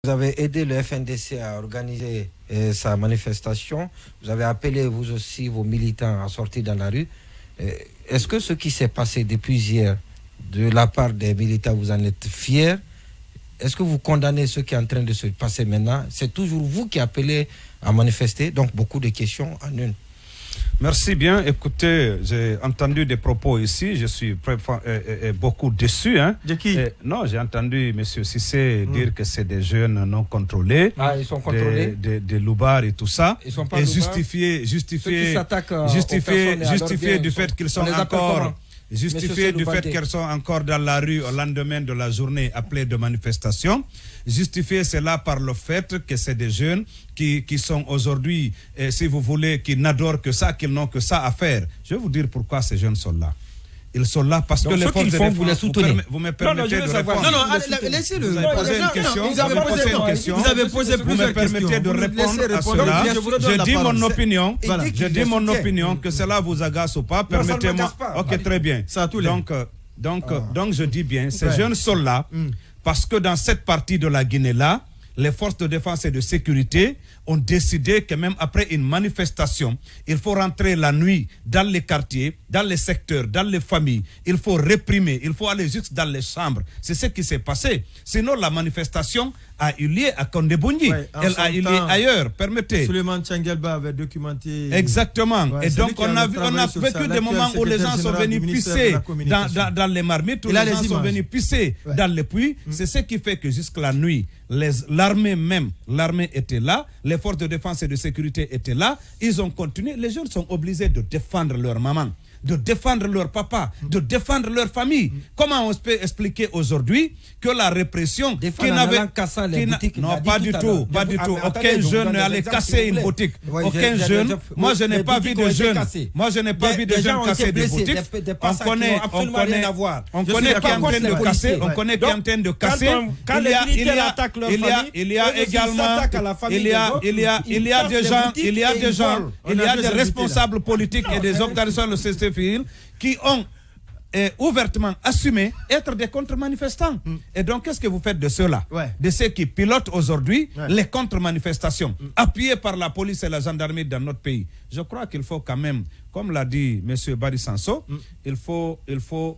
Vous avez aidé le FNDC à organiser sa manifestation. Vous avez appelé vous aussi vos militants à sortir dans la rue. Est-ce que ce qui s'est passé depuis hier, de la part des militants, vous en êtes fiers? Est-ce que vous condamnez ce qui est en train de se passer maintenant? C'est toujours vous qui appelez à manifester. Donc beaucoup de questions en une. Merci bien. Écoutez, j'ai entendu des propos ici. Je suis beaucoup déçu. Hein. De qui? Non, j'ai entendu M. Cissé dire que c'est des jeunes non contrôlés. Ah, ils sont contrôlés. Des loubards et tout ça. Ils sont pas et loubards. justifier du fait qu'ils sont encore... Justifier du fait qu'elles sont encore dans la rue au lendemain de la journée appelée de manifestation. Justifier cela par le fait que c'est des jeunes qui sont aujourd'hui, si vous voulez, qui n'adorent que ça, qu'ils n'ont que ça à faire. Je vais vous dire pourquoi ces jeunes sont là. Ils sont là parce que les forces de défense, vous les soutenez. vous me permettez de répondre. Non, laissez-le. Vous avez posé une question. Vous avez posé une question. Vous avez posé plusieurs questions. Vous me permettez de répondre à cela. Je dis mon opinion. Je dis mon opinion, que cela vous agace ou pas. Permettez-moi. Ok, très bien. Donc, je dis bien, ces jeunes sont là parce que dans cette partie de la Guinée-là, les forces de défense et de sécurité ont décidé que même après une manifestation, il faut rentrer la nuit dans les quartiers, dans les secteurs, dans les familles. Il faut réprimer, il faut aller juste dans les chambres. C'est ce qui s'est passé. Sinon, la manifestation a eu lieu à Kondebougni. Ouais, elle a eu lieu ailleurs. Permettez. Suleiman Tchangelba avait documenté... Exactement. Ouais, et donc, on a vécu des moments où les gens sont venus pisser dans les marmites, où les gens sont venus pisser dans les puits. C'est ce qui fait que jusqu'à la nuit, l'armée était là, les forces de défense et de sécurité étaient là, ils ont continué. Les jeunes sont obligés de défendre leur maman, de défendre leur papa, de défendre leur famille. Comment on peut expliquer aujourd'hui que la répression qui n'avait... Non, pas du tout, pas du tout. Aucun jeune n'allait casser une boutique. Aucun jeune. Moi, je n'ai pas vu de jeunes. Moi, je n'ai pas vu de jeunes casser des boutiques. On connaît qui est en train de casser. On connaît qui est en train de casser. Il y a également... Il y a des responsables politiques et des organisations de la société civile qui ont ouvertement assumé être des contre-manifestants. Et donc, qu'est-ce que vous faites de ceux-là? De ceux qui pilotent aujourd'hui les contre-manifestations, appuyés par la police et la gendarmerie dans notre pays. Je crois qu'il faut quand même, comme l'a dit M. Badi Sanso, il faut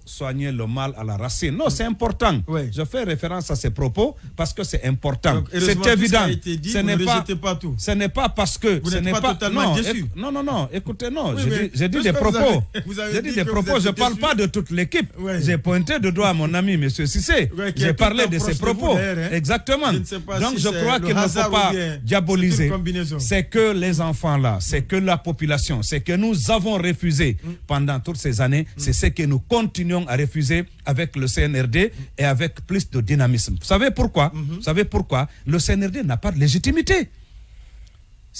soigner le mal à la racine. Non, c'est important. Je fais référence à ces propos parce que c'est important. C'est évident. Ce n'est pas parce que... Vous n'êtes pas totalement déçu. Non. Écoutez, non. J'ai dit des propos. J'ai dit des propos. Je ne parle pas de toute l'équipe. J'ai pointé de doigt à mon ami M. Cissé. J'ai parlé de ses propos. Exactement. Donc, je crois qu'il ne faut pas diaboliser. C'est que les enfants là, c'est que la population, c'est que nous avons refusé pendant toutes ces années, c'est ce que nous continuons à refuser avec le CNRD et avec plus de dynamisme. Vous savez pourquoi? Vous savez pourquoi? Le CNRD n'a pas de légitimité.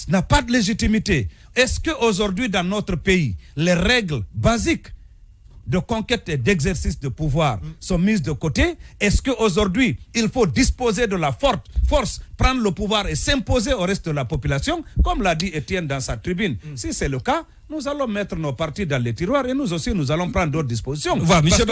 N'a pas de légitimité. Est-ce qu'aujourd'hui dans notre pays, les règles basiques de conquête et d'exercice de pouvoir sont mises de côté? Est-ce qu'aujourd'hui, il faut disposer de la force, prendre le pouvoir et s'imposer au reste de la population, comme l'a dit Étienne dans sa tribune? Si c'est le cas, nous allons mettre nos partis dans les tiroirs et nous aussi, nous allons prendre d'autres dispositions. Voilà, Monsieur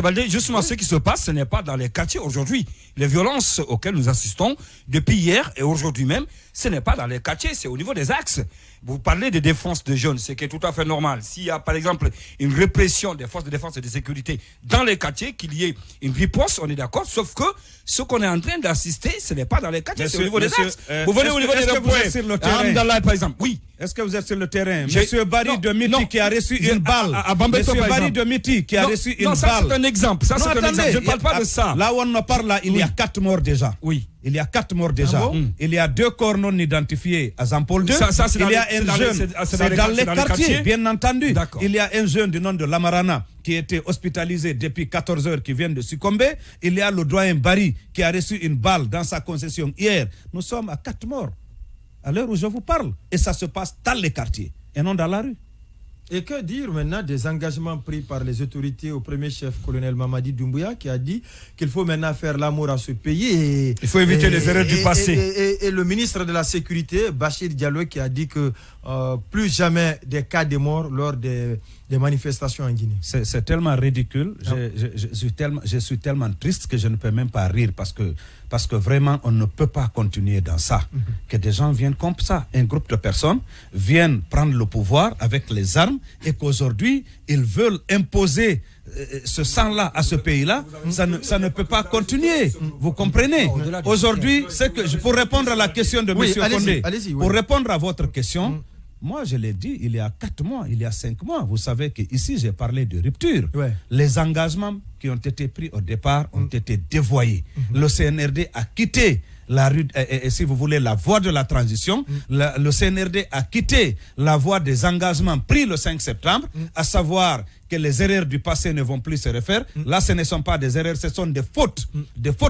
Baldé, justement, ce qui se passe, ce n'est pas dans les quartiers aujourd'hui. Les violences auxquelles nous assistons depuis hier et aujourd'hui même, ce n'est pas dans les quartiers, c'est au niveau des axes. Vous parlez de défense de jeunes, ce qui est tout à fait normal. S'il y a, par exemple, une répression des forces de défense et de sécurité dans les quartiers, qu'il y ait une riposte, on est d'accord, sauf que ce qu'on est en train d'assister, ce n'est pas dans les quartiers, c'est au niveau des axes. Vous venez au niveau des ronds-points, à Amdalaï, par exemple. Oui. Est-ce que vous êtes sur le terrain? Monsieur Barry de Miti qui a reçu une balle. Monsieur Barry de Miti qui a reçu une balle. Ça, c'est un exemple. Ça, c'est un exemple. Je ne parle pas de ça. Là où on en parle, là, il y a 4 morts déjà. Oui. Il y a 4 morts déjà. Il y a 2 corps non identifiés à Jean-Paul II. Il y a un jeune, c'est dans les quartiers, bien entendu. Il y a un jeune du nom de Lamarana qui était hospitalisé depuis 14 heures, qui vient de succomber. Il y a le doyen Barry qui a reçu une balle dans sa concession hier. Nous sommes à 4 morts à l'heure où je vous parle. Et ça se passe dans les quartiers et non dans la rue. Et que dire maintenant des engagements pris par les autorités au premier chef, colonel Mamadi Doumbouya, qui a dit qu'il faut maintenant faire l'amour à ce pays. Il faut éviter les erreurs du passé. Et le ministre de la Sécurité, Bachir Diallo, qui a dit que plus jamais des cas de mort lors des manifestations en Guinée. C'est tellement ridicule. Je suis tellement triste que je ne peux même pas rire parce que parce que vraiment, on ne peut pas continuer dans ça. Que des gens viennent comme ça, un groupe de personnes viennent prendre le pouvoir avec les armes et qu'aujourd'hui, ils veulent imposer ce sang-là à ce pays-là, ça ne peut pas continuer. Vous comprenez? Aujourd'hui, c'est que pour répondre à la question de M. Condé, pour répondre à votre question, moi je l'ai dit il y a 4 mois, il y a 5 mois, vous savez qu'ici j'ai parlé de rupture. Les engagements qui ont été pris au départ ont été dévoyés. Le CNRD a quitté la rue, si vous voulez, la voie de la transition. Le CNRD a quitté la voie des engagements pris le 5 septembre, à savoir que les erreurs du passé ne vont plus se refaire. Là, ce ne sont pas des erreurs, ce sont des fautes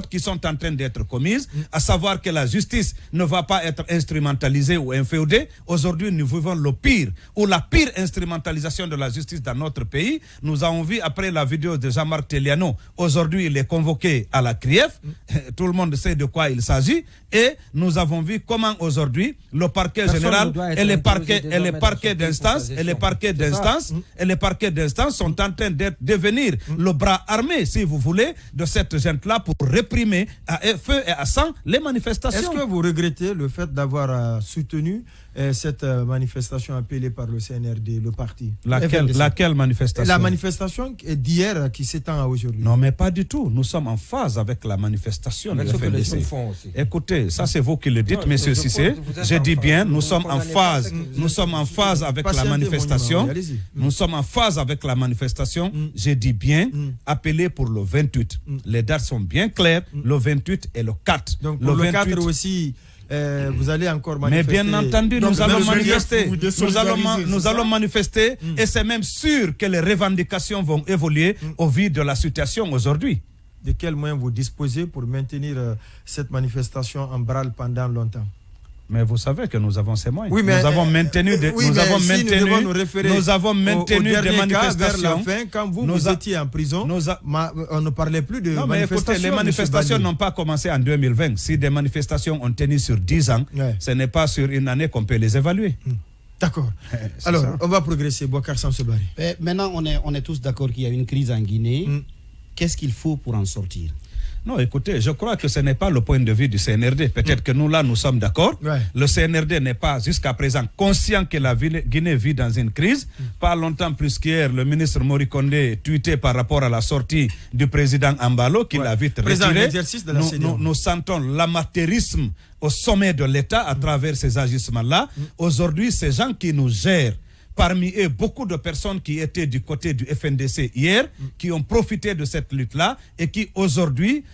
qui sont en train d'être commises, à savoir que la justice ne va pas être instrumentalisée ou inféodée. Aujourd'hui, nous vivons le pire, ou la pire instrumentalisation de la justice dans notre pays. Nous avons vu après la vidéo de Jean-Marc Teliano, aujourd'hui il est convoqué à la CRIEF, tout le monde sait de quoi il s'agit, et nous avons vu comment aujourd'hui le parquet général et les parquets d'instance sont en train de devenir le bras armé, si vous voulez, de cette gente-là pour réprimer à feu et à sang les manifestations. Est-ce que vous regrettez le fait d'avoir soutenu cette manifestation appelée par le CNRD, le parti? Laquelle manifestation? La manifestation d'hier qui s'étend à aujourd'hui. Non, mais pas du tout. Nous sommes en phase avec la manifestation du FNDC. Écoutez, ça c'est vous qui le dites, monsieur Cissé. Je dis bien, nous sommes en phase. Nous sommes en phase avec la manifestation. Nous sommes en phase avec la manifestation. Je dis bien, appelé pour le 28. Les dates sont bien claires, le 28 et le 4. Donc pour le 4 aussi... vous allez encore manifester. Mais bien entendu, nous allons manifester. Nous allons manifester et c'est même sûr que les revendications vont évoluer au vu de la situation aujourd'hui. De quels moyens vous disposez pour maintenir cette manifestation en branle pendant longtemps? Mais vous savez que nous avons ces moyens. Oui, mais, nous avons maintenu des manifestations. Vers la fin, quand vous étiez en prison, on ne parlait plus de manifestations. Mais écoutez, les manifestations n'ont pas commencé en 2020. Si des manifestations ont tenu sur 10 ans, ce n'est pas sur une année qu'on peut les évaluer. D'accord. Alors, on va progresser. Boubacar Samsobari. Maintenant, on est tous d'accord qu'il y a une crise en Guinée. Qu'est-ce qu'il faut pour en sortir? Non, écoutez, je crois que ce n'est pas le point de vue du CNRD. Peut-être que nous, là, nous sommes d'accord. Le CNRD n'est pas, jusqu'à présent, conscient que la Guinée vit dans une crise. Pas longtemps plus qu'hier, le ministre Mori Condé tweetait par rapport à la sortie du président Ambalo, qui l'a vite retiré. Nous sentons l'amateurisme au sommet de l'État à travers ces agissements-là. Aujourd'hui, ces gens qui nous gèrent, parmi eux, beaucoup de personnes qui étaient du côté du FNDC hier, qui ont profité de cette lutte-là et qui aujourd'hui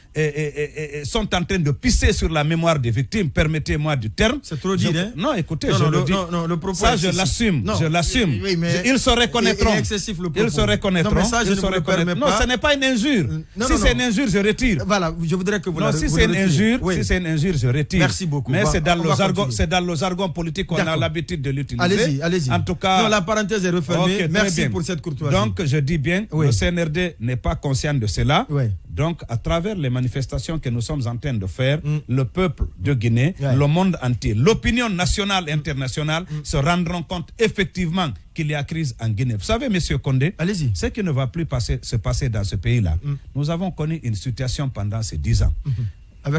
sont en train de pisser sur la mémoire des victimes. Permettez-moi du terme. C'est trop dit, hein? Non, écoutez, je le dis. Le propos ça, je l'assume. Je l'assume. Oui, ils se reconnaîtront. Il est excessif, le propos. Ils se reconnaîtront. Non, mais ça, je ne le permets pas. Non, ce n'est pas une injure. Si c'est une injure, je retire. Voilà, je voudrais que vous la si c'est une injure, je retire. Merci beaucoup. Mais c'est dans le jargon politique qu'on a l'habitude de l'utiliser. Allez-y. En tout cas, la parenthèse est refermée. Merci pour cette courtoisie. Donc, je dis bien, le CNRD n'est pas conscient de cela. Donc, à travers les manifestations que nous sommes en train de faire, le peuple de Guinée, le monde entier, l'opinion nationale et internationale se rendront compte effectivement qu'il y a crise en Guinée. Vous savez, M. Condé, ce qui ne va plus se passer dans ce pays-là, nous avons connu une situation pendant ces 10 ans.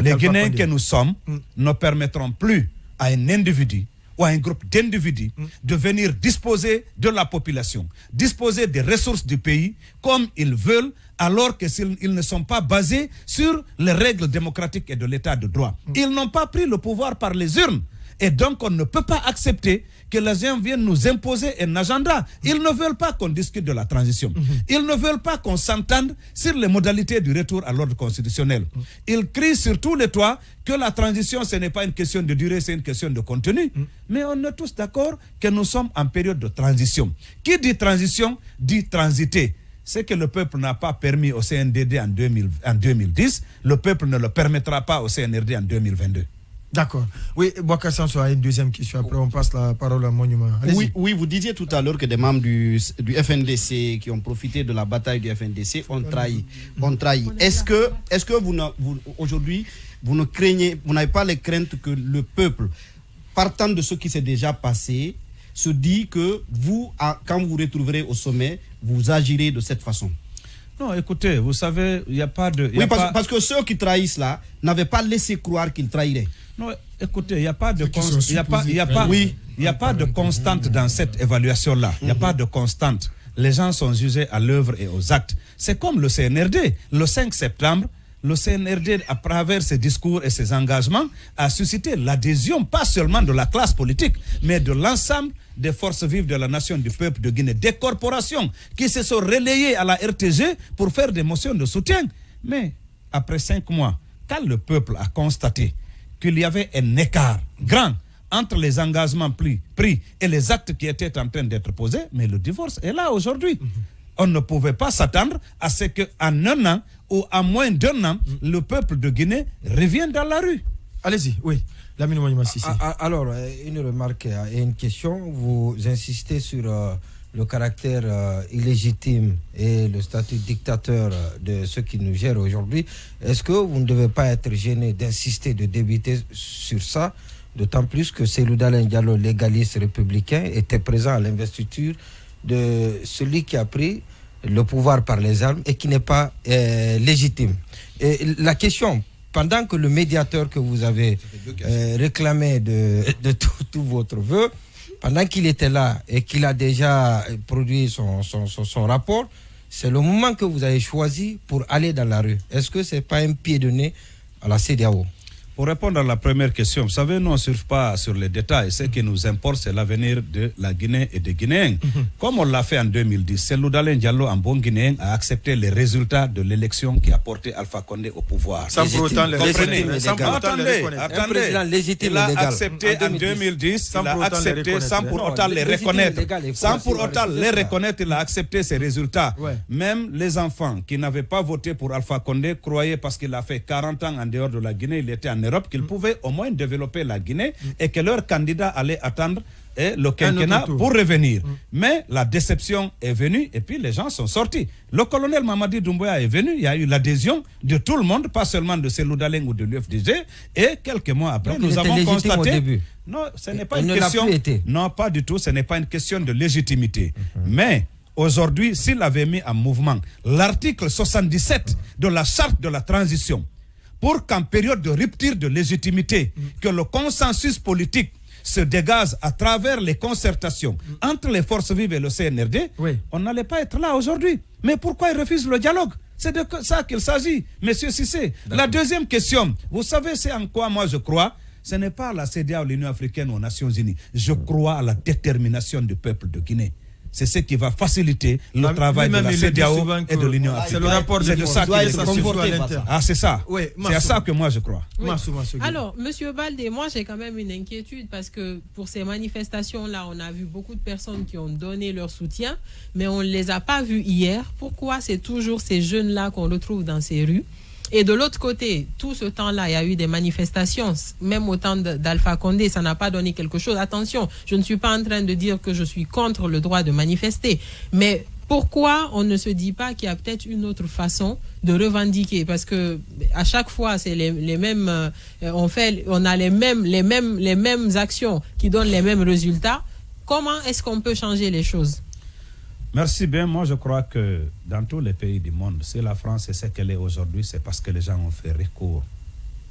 Les Guinéens que nous sommes ne permettront plus à un individu ou à un groupe d'individus de venir disposer de la population, disposer des ressources du pays comme ils veulent, alors qu'ils ne sont pas basés sur les règles démocratiques et de l'état de droit. Ils n'ont pas pris le pouvoir par les urnes. Et donc, on ne peut pas accepter que les gens viennent nous imposer un agenda. Ils ne veulent pas qu'on discute de la transition. Ils ne veulent pas qu'on s'entende sur les modalités du retour à l'ordre constitutionnel. Ils crient sur tous les toits que la transition, ce n'est pas une question de durée, c'est une question de contenu. Mais on est tous d'accord que nous sommes en période de transition. Qui dit transition, dit transiter. Ce que le peuple n'a pas permis au CNDD en 2010, le peuple ne le permettra pas au CNRD en 2022. D'accord. Oui, Boubacar Samso a une deuxième question. Après, on passe la parole à Monument. Oui, vous disiez tout à l'heure que des membres du FNDC qui ont profité de la bataille du FNDC ont trahi. Est-ce que vous aujourd'hui, vous n'avez pas les craintes que le peuple, partant de ce qui s'est déjà passé, se dit que vous, quand vous retrouverez au sommet, vous agirez de cette façon? Non, écoutez, vous savez, il n'y a pas de... Oui, parce que ceux qui trahissent là n'avaient pas laissé croire qu'ils trahiraient. Non, écoutez, il n'y a pas de constante dans cette évaluation-là. Il n'y a pas de constante. Les gens sont jugés à l'œuvre et aux actes. C'est comme le CNRD. Le 5 septembre, le CNRD, à travers ses discours et ses engagements, a suscité l'adhésion, pas seulement de la classe politique, mais de l'ensemble des forces vives de la nation du peuple de Guinée, des corporations qui se sont relayées à la RTG pour faire des motions de soutien. Mais après 5 mois, quand le peuple a constaté qu'il y avait un écart grand entre les engagements pris et les actes qui étaient en train d'être posés, mais le divorce est là aujourd'hui. On ne pouvait pas s'attendre à ce qu'en un an ou à moins d'un an, le peuple de Guinée revienne dans la rue. Allez-y, oui. Alors, une remarque et une question. Vous insistez sur le caractère illégitime et le statut dictateur de ceux qui nous gèrent aujourd'hui. Est-ce que vous ne devez pas être gêné d'insister, de débiter sur ça, d'autant plus que Cellou Dalein Diallo, légaliste républicain, était présent à l'investiture de celui qui a pris le pouvoir par les armes et qui n'est pas légitime. Et la question, pendant que le médiateur que vous avez réclamé de tout votre vœu, pendant qu'il était là et qu'il a déjà produit son rapport, c'est le moment que vous avez choisi pour aller dans la rue. Est-ce que ce n'est pas un pied de nez à la CEDEAO? Pour répondre à la première question, vous savez, nous, on ne surfe pas sur les détails. Ce qui nous importe, c'est l'avenir de la Guinée et des Guinéens. Comme on l'a fait en 2010, Cellou Dalein Diallo, en bon Guinéen, a accepté les résultats de l'élection qui a porté Alpha Condé au pouvoir. Sans pour autant les reconnaître. Attendez. Il a accepté en 2010, il a accepté sans pour autant les reconnaître. Sans pour autant les reconnaître, il a accepté ces résultats. Même les enfants qui n'avaient pas voté pour Alpha Condé croyaient, parce qu'il a fait 40 ans en dehors de la Guinée, il était en Europe, qu'ils pouvaient au moins développer la Guinée et que leur candidat allait attendre le quinquennat pour revenir. Mais la déception est venue et puis les gens sont sortis. Le colonel Mamadi Doumbouya est venu, il y a eu l'adhésion de tout le monde, pas seulement de Cellou Dalein ou de l'UFDG, et quelques mois après, nous avons constaté... Non, ce n'est pas une question... Non, pas du tout, ce n'est pas une question de légitimité. Mais... aujourd'hui, s'il avait mis en mouvement l'article 77 de la charte de la transition, pour qu'en période de rupture de légitimité, que le consensus politique se dégage à travers les concertations entre les forces vives et le CNRD, on n'allait pas être là aujourd'hui. Mais pourquoi ils refusent le dialogue? C'est de ça qu'il s'agit, Monsieur Cissé. La deuxième question, vous savez c'est en quoi moi je crois? Ce n'est pas la CEDEAO, l'Union africaine ou aux Nations Unies. Je crois à la détermination du peuple de Guinée. C'est ce qui va faciliter le travail de la CEDEAO et de l'Union africaine. C'est le rapport de ça qu'il est. Ah, c'est ça. C'est à ça que moi je crois. Oui. Alors, Monsieur Baldé, moi j'ai quand même une inquiétude parce que pour ces manifestations-là, on a vu beaucoup de personnes qui ont donné leur soutien, mais on ne les a pas vues hier. Pourquoi c'est toujours ces jeunes-là qu'on retrouve dans ces rues? Et de l'autre côté, tout ce temps-là, il y a eu des manifestations, même au temps d'Alpha Condé, ça n'a pas donné quelque chose. Attention, je ne suis pas en train de dire que je suis contre le droit de manifester, mais pourquoi on ne se dit pas qu'il y a peut-être une autre façon de revendiquer? Parce que à chaque fois, c'est les mêmes, on a les mêmes actions qui donnent les mêmes résultats. Comment est-ce qu'on peut changer les choses? Merci bien. Moi, je crois que dans tous les pays du monde, si la France est ce qu'elle est aujourd'hui, c'est parce que les gens ont fait recours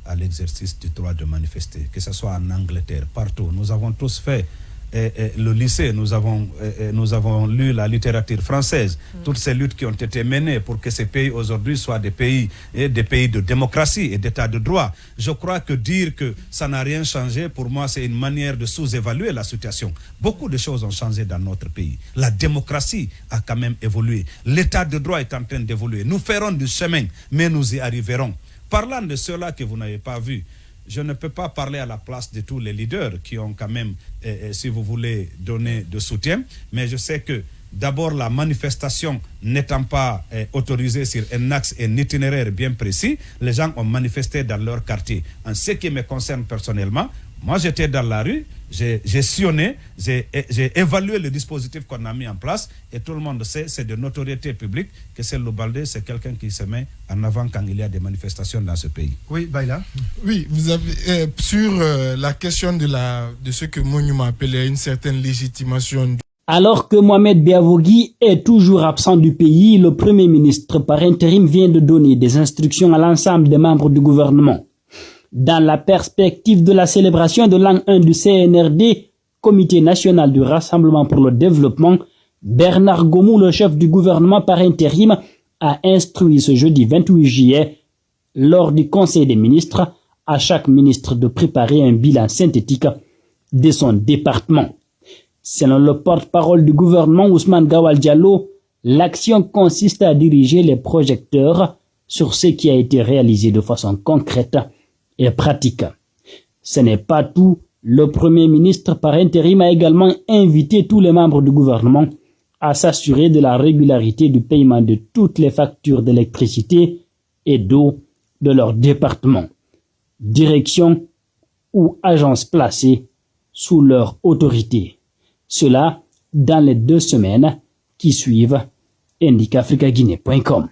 à l'exercice du droit de manifester, que ce soit en Angleterre, partout. Nous avons tous fait le lycée, nous avons lu la littérature française, toutes ces luttes qui ont été menées pour que ces pays aujourd'hui soient des pays de démocratie et d'état de droit. Je crois que dire que ça n'a rien changé, pour moi, c'est une manière de sous-évaluer la situation. Beaucoup de choses ont changé dans notre pays. La démocratie a quand même évolué. L'état de droit est en train d'évoluer. Nous ferons du chemin, mais nous y arriverons. Parlant de ceux-là que vous n'avez pas vus, je ne peux pas parler à la place de tous les leaders qui ont quand même, si vous voulez, donné de soutien, mais je sais que d'abord la manifestation n'étant pas autorisée sur un axe et un itinéraire bien précis, les gens ont manifesté dans leur quartier. En ce qui me concerne personnellement, moi j'étais dans la rue, j'ai sillonné, j'ai évalué le dispositif qu'on a mis en place et tout le monde sait, c'est de notoriété publique que Cellou Baldé, c'est quelqu'un qui se met en avant quand il y a des manifestations dans ce pays. Oui, Baïla. Oui, vous avez sur la question de ce que Mouniou m'a appelé une certaine légitimation Alors que Mohamed Beavogui est toujours absent du pays, le Premier ministre par intérim vient de donner des instructions à l'ensemble des membres du gouvernement. Dans la perspective de la célébration de l'an 1 du CNRD, Comité national du Rassemblement pour le développement, Bernard Gomou, le chef du gouvernement par intérim, a instruit ce jeudi 28 juillet, lors du Conseil des ministres, à chaque ministre de préparer un bilan synthétique de son département. Selon le porte-parole du gouvernement Ousmane Gawal Diallo, l'action consiste à diriger les projecteurs sur ce qui a été réalisé de façon concrète et pratique. Ce n'est pas tout. Le Premier ministre par intérim a également invité tous les membres du gouvernement à s'assurer de la régularité du paiement de toutes les factures d'électricité et d'eau de leur département, direction ou agence placée sous leur autorité. Cela dans les 2 semaines qui suivent, indique africaguinée.com.